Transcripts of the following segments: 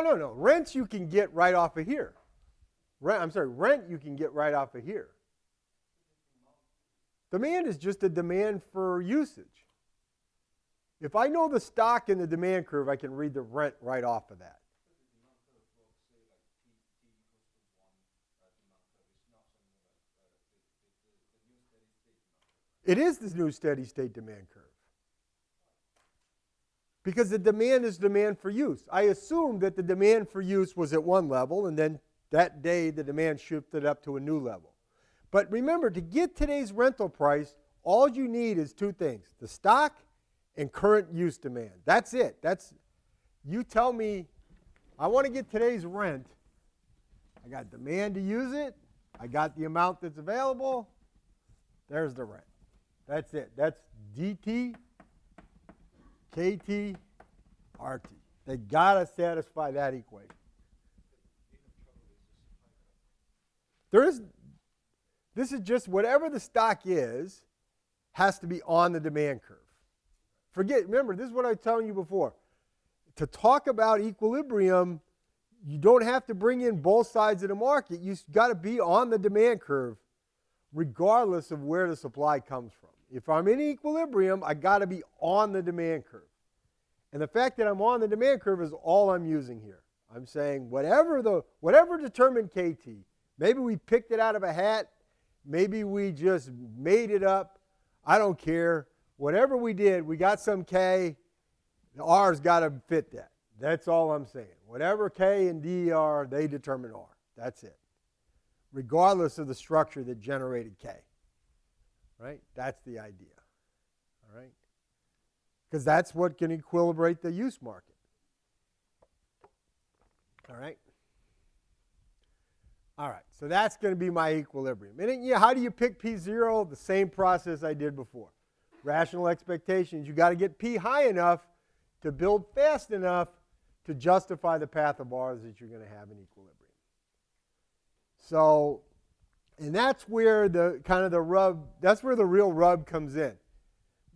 No. Rents you can get right off of here. Rent you can get right off of here. Demand is just a demand for usage. If I know the stock in the demand curve, I can read the rent right off of that. It is the new steady state demand curve. Because the demand is demand for use. I assumed that the demand for use was at one level, and then that day the demand shifted up to a new level. But remember, to get today's rental price, all you need is two things: the stock and current use demand. That's it. You tell me, I want to get today's rent. I got demand to use it. I got the amount that's available. There's the rent. That's it. That's DT, KT, RT. They got to satisfy that equation. This is just whatever the stock is, has to be on the demand curve. Remember, this is what I was telling you before. To talk about equilibrium, you don't have to bring in both sides of the market. You've got to be on the demand curve regardless of where the supply comes from. If I'm in equilibrium, I got to be on the demand curve. And the fact that I'm on the demand curve is all I'm using here. I'm saying whatever determined KT, maybe we picked it out of a hat, maybe we just made it up, I don't care. Whatever we did, we got some K, the R's got to fit that. That's all I'm saying. Whatever K and D are, they determine R. That's it. Regardless of the structure that generated K. Right? That's the idea. All right? Because that's what can equilibrate the use market. All right? All right, so that's going to be my equilibrium. And then, how do you pick P0? The same process I did before. Rational expectations. You got to get P high enough to build fast enough to justify the path of R's that you're going to have in equilibrium. So, and that's where that's where the real rub comes in.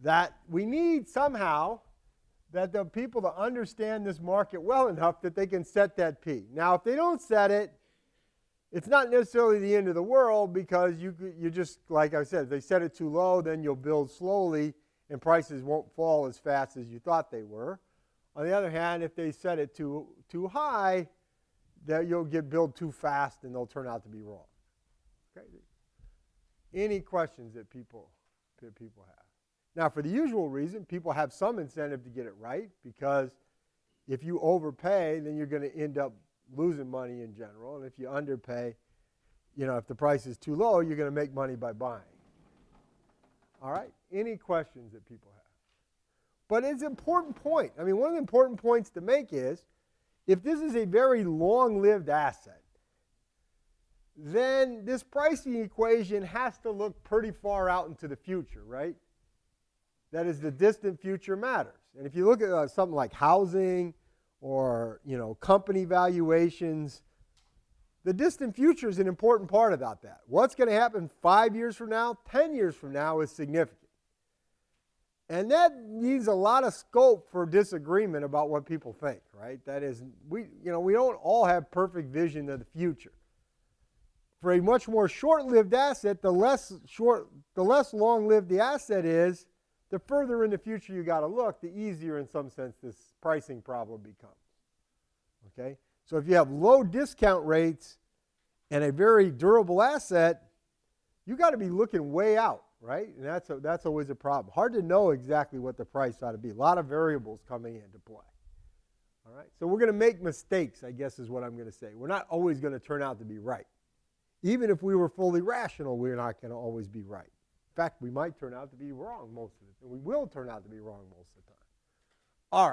That we need somehow that the people to understand this market well enough that they can set that P. Now, if they don't set it, it's not necessarily the end of the world, because you just, like I said, if they set it too low, then you'll build slowly and prices won't fall as fast as you thought they were. On the other hand, if they set it too high, that you'll build too fast and they'll turn out to be wrong. Okay. Any questions that people have? Now, for the usual reason, people have some incentive to get it right, because if you overpay, then you're going to end up losing money in general. And if you underpay, if the price is too low, you're going to make money by buying. All right? Any questions that people have? But it's an important point. I mean, one of the important points to make is, if this is a very long-lived asset, then this pricing equation has to look pretty far out into the future, right? That is, the distant future matters. And if you look at something like housing or, company valuations, the distant future is an important part about that. What's going to happen 5 years from now, 10 years from now is significant. And that needs a lot of scope for disagreement about what people think, right? That is, we don't all have perfect vision of the future. For a much more short-lived asset, the less long-lived the asset is, the further in the future you got to look, the easier in some sense this pricing problem becomes. Okay? So if you have low discount rates and a very durable asset, you got to be looking way out, right? And that's always a problem. Hard to know exactly what the price ought to be. A lot of variables coming into play. All right? So we're going to make mistakes, I guess is what I'm going to say. We're not always going to turn out to be right. Even if we were fully rational, we're not going to always be right. In fact, we might turn out to be wrong most of the time. We will turn out to be wrong most of the time. All right.